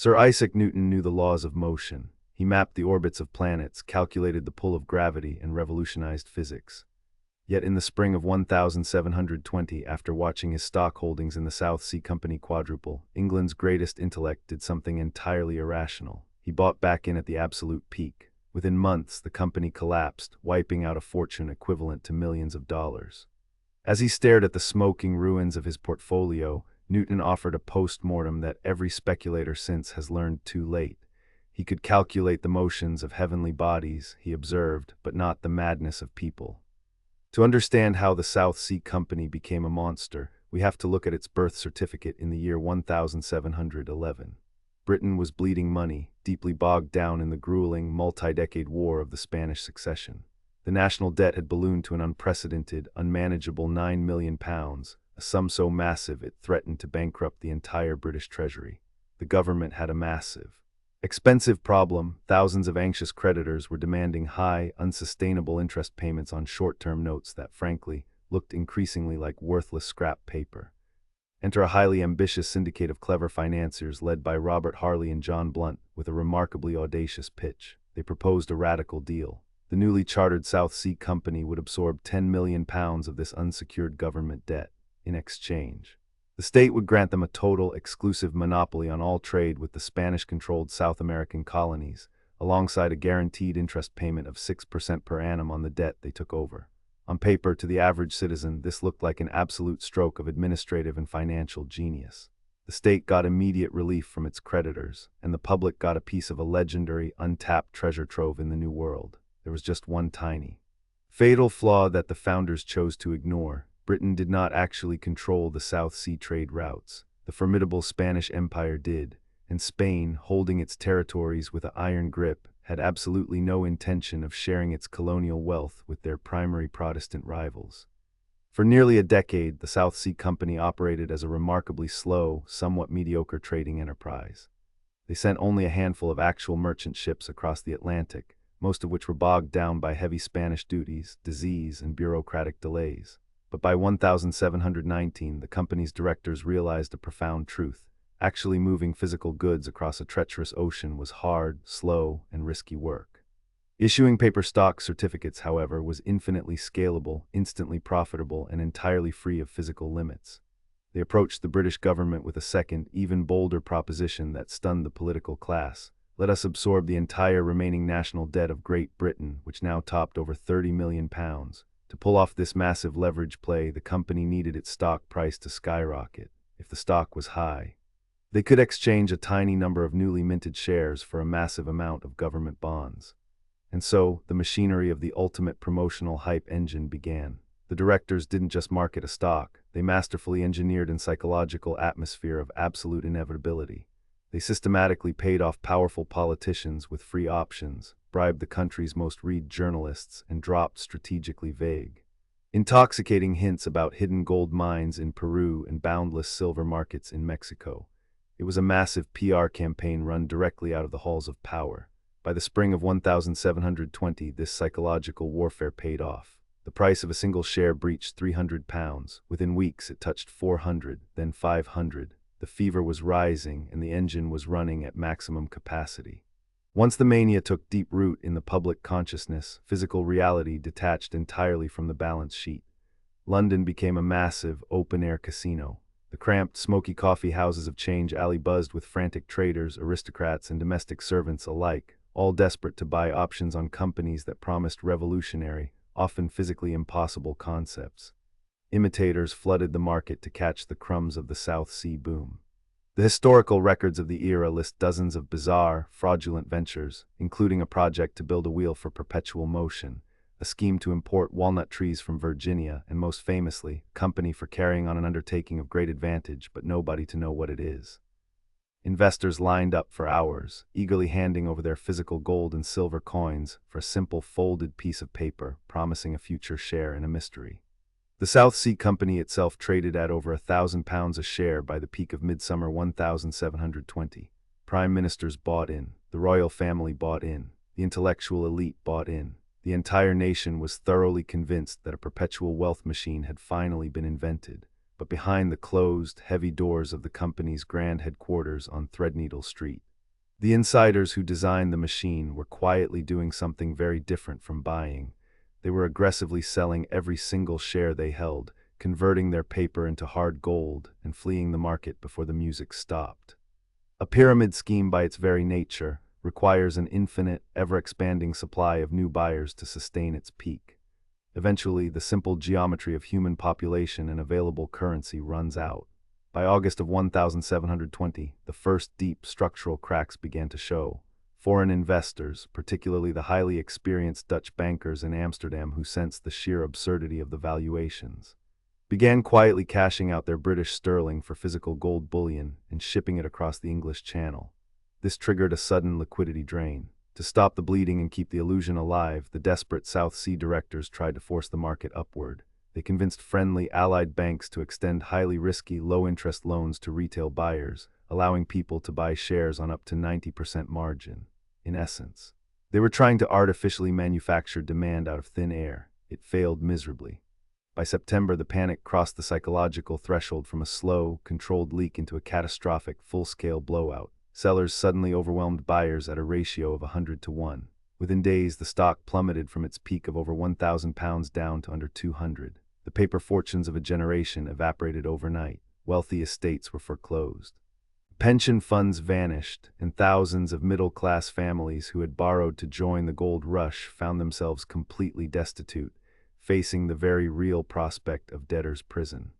Sir Isaac Newton knew the laws of motion. He mapped the orbits of planets, calculated the pull of gravity, and revolutionized physics. Yet in the spring of 1720, after watching his stock holdings in the South Sea Company quadruple, England's greatest intellect did something entirely irrational. He bought back in at the absolute peak. Within months, the company collapsed, wiping out a fortune equivalent to millions of dollars. As he stared at the smoking ruins of his portfolio, Newton offered a post-mortem that every speculator since has learned too late. He could calculate the motions of heavenly bodies, he observed, but not the madness of people. To understand how the South Sea Company became a monster, we have to look at its birth certificate in the year 1711. Britain was bleeding money, deeply bogged down in the grueling, multi-decade war of the Spanish Succession. The national debt had ballooned to an unprecedented, unmanageable £9 million, a sum so massive it threatened to bankrupt the entire British Treasury. The government had a massive, expensive problem. Thousands of anxious creditors were demanding high, unsustainable interest payments on short-term notes that, frankly, looked increasingly like worthless scrap paper. Enter a highly ambitious syndicate of clever financiers led by Robert Harley and John Blunt with a remarkably audacious pitch. They proposed a radical deal. The newly chartered South Sea Company would absorb £10 million of this unsecured government debt. In exchange, the state would grant them a total, exclusive monopoly on all trade with the Spanish-controlled South American colonies, alongside a guaranteed interest payment of 6% per annum on the debt they took over. On paper, to the average citizen, this looked like an absolute stroke of administrative and financial genius. The state got immediate relief from its creditors, and the public got a piece of a legendary, untapped treasure trove in the New World. There was just one tiny, fatal flaw that the founders chose to ignore. Britain did not actually control the South Sea trade routes. The formidable Spanish Empire did, and Spain, holding its territories with an iron grip, had absolutely no intention of sharing its colonial wealth with their primary Protestant rivals. For nearly a decade, the South Sea Company operated as a remarkably slow, somewhat mediocre trading enterprise. They sent only a handful of actual merchant ships across the Atlantic, most of which were bogged down by heavy Spanish duties, disease, and bureaucratic delays. But by 1719, the company's directors realized a profound truth. Actually moving physical goods across a treacherous ocean was hard, slow, and risky work. Issuing paper stock certificates, however, was infinitely scalable, instantly profitable, and entirely free of physical limits. They approached the British government with a second, even bolder proposition that stunned the political class. Let us absorb the entire remaining national debt of Great Britain, which now topped over £30 million. To pull off this massive leverage play, the company needed its stock price to skyrocket. If the stock was high, they could exchange a tiny number of newly minted shares for a massive amount of government bonds. And so, the machinery of the ultimate promotional hype engine began. The directors didn't just market a stock, they masterfully engineered a psychological atmosphere of absolute inevitability. They systematically paid off powerful politicians with free options, bribed the country's most read journalists, and dropped strategically vague, intoxicating hints about hidden gold mines in Peru and boundless silver markets in Mexico. It was a massive PR campaign run directly out of the halls of power. By the spring of 1720, this psychological warfare paid off. The price of a single share breached £300. Within weeks, it touched 400, then 500. The fever was rising, and the engine was running at maximum capacity. Once the mania took deep root in the public consciousness, physical reality detached entirely from the balance sheet. London became a massive, open-air casino. The cramped, smoky coffee houses of Change Alley buzzed with frantic traders, aristocrats, and domestic servants alike, all desperate to buy options on companies that promised revolutionary, often physically impossible concepts. Imitators flooded the market to catch the crumbs of the South Sea boom. The historical records of the era list dozens of bizarre, fraudulent ventures, including a project to build a wheel for perpetual motion, a scheme to import walnut trees from Virginia, and most famously, a company for carrying on an undertaking of great advantage, but nobody to know what it is. Investors lined up for hours, eagerly handing over their physical gold and silver coins for a simple folded piece of paper, promising a future share in a mystery. The South Sea Company itself traded at over £1,000 a share by the peak of midsummer 1720. Prime ministers bought in, the royal family bought in, the intellectual elite bought in. The entire nation was thoroughly convinced that a perpetual wealth machine had finally been invented. But behind the closed, heavy doors of the company's grand headquarters on Threadneedle Street, The insiders who designed the machine were quietly doing something very different from buying. They were aggressively selling every single share they held, converting their paper into hard gold and fleeing the market before the music stopped. A pyramid scheme by its very nature requires an infinite, ever-expanding supply of new buyers to sustain its peak. Eventually, the simple geometry of human population and available currency runs out. By August of 1720, the first deep structural cracks began to show. Foreign investors, particularly the highly experienced Dutch bankers in Amsterdam who sensed the sheer absurdity of the valuations, began quietly cashing out their British sterling for physical gold bullion and shipping it across the English Channel. This triggered a sudden liquidity drain. To stop the bleeding and keep the illusion alive, the desperate South Sea directors tried to force the market upward. They convinced friendly allied banks to extend highly risky, low-interest loans to retail buyers, allowing people to buy shares on up to 90% margin. In essence, they were trying to artificially manufacture demand out of thin air. It failed miserably. By September, the panic crossed the psychological threshold from a slow, controlled leak into a catastrophic, full-scale blowout. Sellers suddenly overwhelmed buyers at a ratio of 100 to 1. Within days, the stock plummeted from its peak of over £1,000 down to under 200. The paper fortunes of a generation evaporated overnight. Wealthy estates were foreclosed. Pension funds vanished, and thousands of middle-class families who had borrowed to join the gold rush found themselves completely destitute, facing the very real prospect of debtor's prison.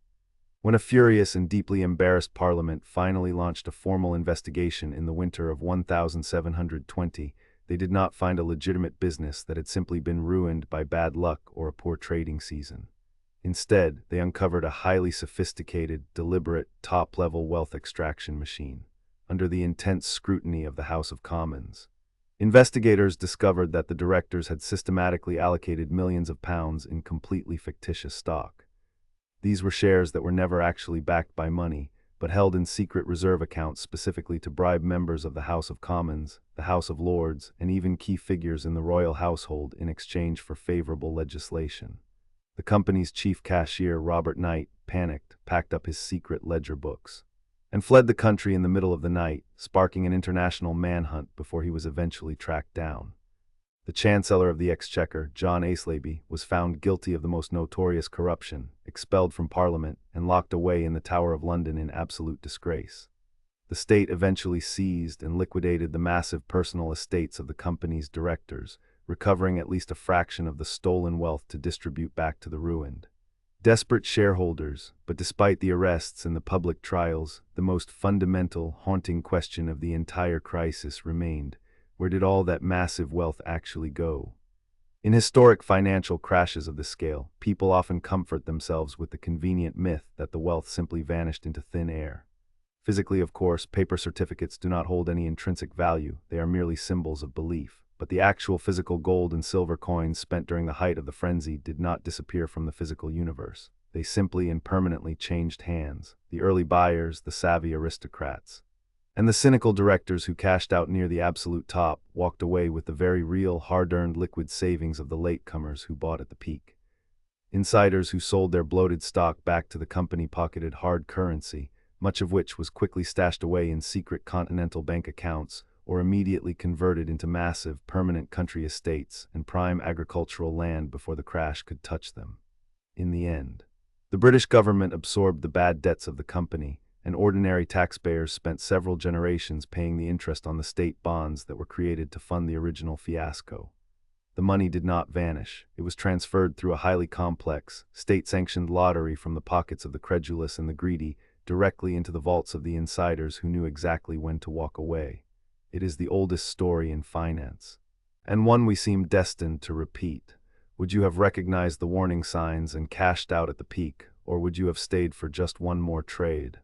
When a furious and deeply embarrassed Parliament finally launched a formal investigation in the winter of 1720, they did not find a legitimate business that had simply been ruined by bad luck or a poor trading season. Instead, they uncovered a highly sophisticated, deliberate, top-level wealth extraction machine, under the intense scrutiny of the House of Commons. Investigators discovered that the directors had systematically allocated millions of pounds in completely fictitious stock. These were shares that were never actually backed by money, but held in secret reserve accounts specifically to bribe members of the House of Commons, the House of Lords, and even key figures in the royal household in exchange for favorable legislation. The company's chief cashier, Robert Knight, panicked, packed up his secret ledger books, and fled the country in the middle of the night, sparking an international manhunt before he was eventually tracked down. The Chancellor of the Exchequer, John Aislabie, was found guilty of the most notorious corruption, expelled from Parliament, and locked away in the Tower of London in absolute disgrace. The state eventually seized and liquidated the massive personal estates of the company's directors, recovering at least a fraction of the stolen wealth to distribute back to the ruined. Desperate shareholders, but despite the arrests and the public trials, the most fundamental, haunting question of the entire crisis remained: where did all that massive wealth actually go? In historic financial crashes of this scale, people often comfort themselves with the convenient myth that the wealth simply vanished into thin air. Physically, of course, paper certificates do not hold any intrinsic value, they are merely symbols of belief. But the actual physical gold and silver coins spent during the height of the frenzy did not disappear from the physical universe. They simply and permanently changed hands. The early buyers, the savvy aristocrats, and the cynical directors who cashed out near the absolute top walked away with the very real, hard-earned liquid savings of the latecomers who bought at the peak. Insiders who sold their bloated stock back to the company pocketed hard currency, much of which was quickly stashed away in secret continental bank accounts or immediately converted into massive, permanent country estates and prime agricultural land before the crash could touch them. In the end, the British government absorbed the bad debts of the company, and ordinary taxpayers spent several generations paying the interest on the state bonds that were created to fund the original fiasco. The money did not vanish. It was transferred through a highly complex, state-sanctioned lottery from the pockets of the credulous and the greedy directly into the vaults of the insiders who knew exactly when to walk away. It is the oldest story in finance, and one we seem destined to repeat. Would you have recognized the warning signs and cashed out at the peak, or would you have stayed for just one more trade?